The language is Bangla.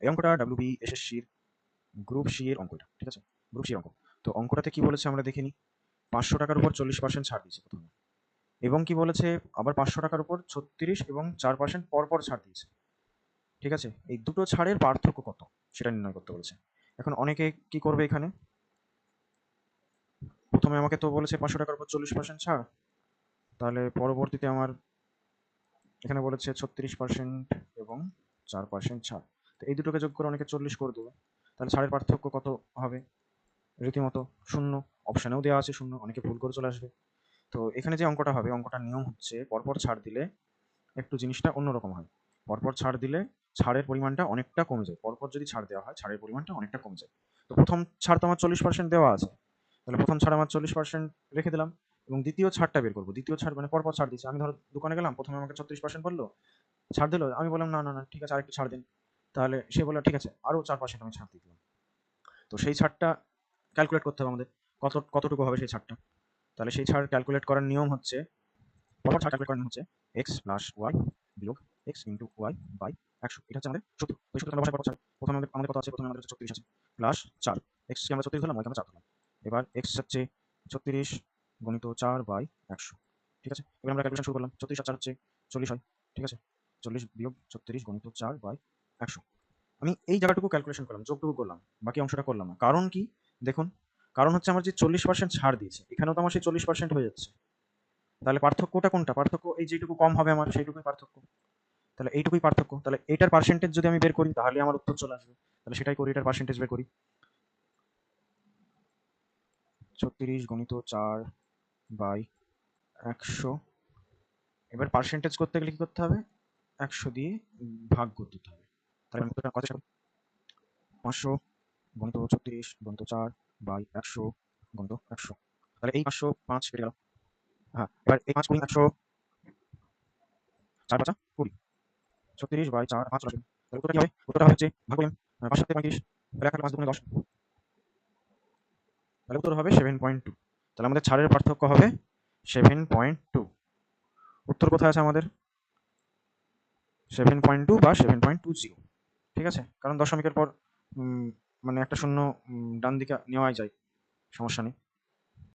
এই অঙ্কটা ডাব্লিউবি এসএসসির গ্রুপ সি এর অঙ্কটা, ঠিক আছে, গ্রুপ সি অঙ্ক। তো অঙ্কটাতে কি বলেছে আমরা দেখে নিই। 500 টাকার উপর 40% ছাড় দিয়েছে প্রথমে, এবং কি বলেছে আবার 500 টাকার উপর 36 এবং 4% পরপর ছাড় দিয়েছে, ঠিক আছে। এই দুটো ছাড়ের পার্থক্য কত সেটা নির্ণয় করতে বলেছে। এখন অনেকে কি করবে, এখানে প্রথমে আমাকে তো বলেছে 500 টাকার উপর 40% ছাড়, তাহলে পরবর্তীতে আমার এখানে বলেছে 36% এবং 4% ছাড়। তো এই দুটোকে যোগ করে অনেকে 40 করে দেবে, তাহলে ছাড়ের পার্থক্য কত হবে? রীতিমতো শূন্য। অপশানেও দেওয়া আছে শূন্য, অনেকে ভুল করে চলে আসবে। তো এখানে যে অঙ্কটা হবে, অঙ্কটার নিয়ম হচ্ছে পরপর ছাড় দিলে একটু জিনিসটা অন্যরকম হয়। পরপর ছাড় দিলে ছাড়ের পরিমাণটা অনেকটা কমে যায়। পরপর যদি ছাড় দেওয়া হয়, ছাড়ের পরিমাণটা অনেকটা কমে যায়। তো প্রথম ছাড় তো আমার 40% দেওয়া আছে, তাহলে প্রথম ছাড় আমার 40% রেখে দিলাম, এবং দ্বিতীয় ছাড়টা বের করবো। দ্বিতীয় ছাড় মানে পরপর ছাড় দিচ্ছে। আমি ধরো দোকানে গেলাম, প্রথমে আমাকে 36% বললো, ছাড় দিল, আমি বললাম না না না ঠিক আছে আরেকটু ছাড় দিন, তাহলে সে বললো ঠিক আছে আরও 4% আমি ছাড় দিয়ে দিলাম। তো সেই ছাড়টা ক্যালকুলেট করতে হবে আমাদের, কতটুকু হবে সেই ছাড়টা। তাহলে সেই ছাড় ক্যালকুলেট করার নিয়ম হচ্ছে, পরপর ছাড় ক্যালকুলেট করার নিয়ম হচ্ছে এক্স প্লাস ওয়াই বিয়োগ এক্স ইন্টু ওয়াই বাই 100। এটা হচ্ছে আমাদের সূত্র। ওই সূত্রটা বসায় পরপর ছাড়। প্রথমে আমাদের কত আছে, প্রথমে আমাদের 36 আছে প্লাস 4, এক্স কে আমরা 36 ধরলাম, ওয়াইকে আমরা 4 ধরলাম। এবার এক্স হচ্ছে 36 গণিত 4 বাই 100, ঠিক আছে। এবার আমরা ক্যালকুলেশন শুরু করলাম। 36 আর 4 হচ্ছে 40 হয়, ঠিক আছে। 40 বিয়োগ 36 গণিত 4 বাই 100। আমি এই জায়গাটুকু ক্যালকুলেশন করলাম, যোগটুকু করলাম, বাকি অংশটা করলাম না। কারণ কি? দেখুন, কারণ হচ্ছে আমার যে 40% ছাড় দিয়েছে, এখানেও তো আমার সেই 40% হয়ে যাচ্ছে। তাহলে পার্থক্যটা কোনটা? পার্থক্য এই যেটুকু কম হবে আমার, সেইটুকুই পার্থক্য। তাহলে এইটুকুই পার্থক্য। তাহলে এইটার পার্সেন্টেজ যদি আমি বের করি, তাহলে আমার উত্তর চলে আসবে। তাহলে সেটাই করি, এটার পার্সেন্টেজ বের করি। 36 গণিত 4 বাই 100। এবার পার্সেন্টেজ করতে গেলে কি করতে হবে? 100 দিয়ে ভাগ করে দিতে হবে। তাহলে আমি উত্তরটা কত 500 গণিত 36 গণিত 4 বাই 100 গণিত 100। তাহলে এই 500 5 কেটে গেল। হ্যাঁ, এবার এই 5 গুণ 100, 4 5 20, 36 বাই 4 5 আসবে। তাহলে উত্তরটা কি হবে? উত্তরটা হচ্ছে ভাগ করি 5 7 35, তাহলে 1 5 2 10, তাহলে উত্তর হবে 7.2। তাহলে আমাদের ছাড়ের পার্থক্য হবে 7.2। উত্তর কোথায় আছে আমাদের? 7.2 বা 7.20, ঠিক আছে। কারণ দশমিকের পর মানে একটা শূন্য ডান দিকে নেওয়াই যায়, সমস্যা নেই।